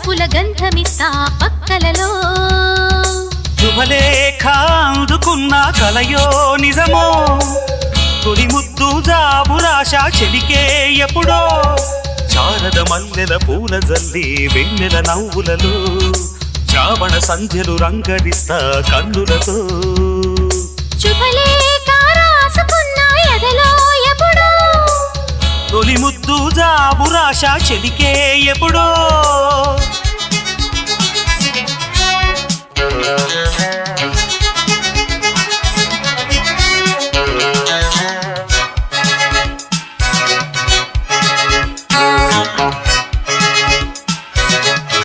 వలపుల గంధమిస్తా పక్కలలో శుభలేఖ అందుకున్న కలయో నిజమో తొలి ముద్దు జాబురాశ చెలికే ఎప్పుడో శారద మల్లెల పూల జల్లి వెన్నెల నవ్వులలో శ్రావణ సంధ్యలు రంగరిస్తా కన్నులతో శుభలేఖ రాసుకున్న ఎదలో ఎప్పుడో తొలి ముద్దు జాబురాశ చెలికే ఎప్పుడో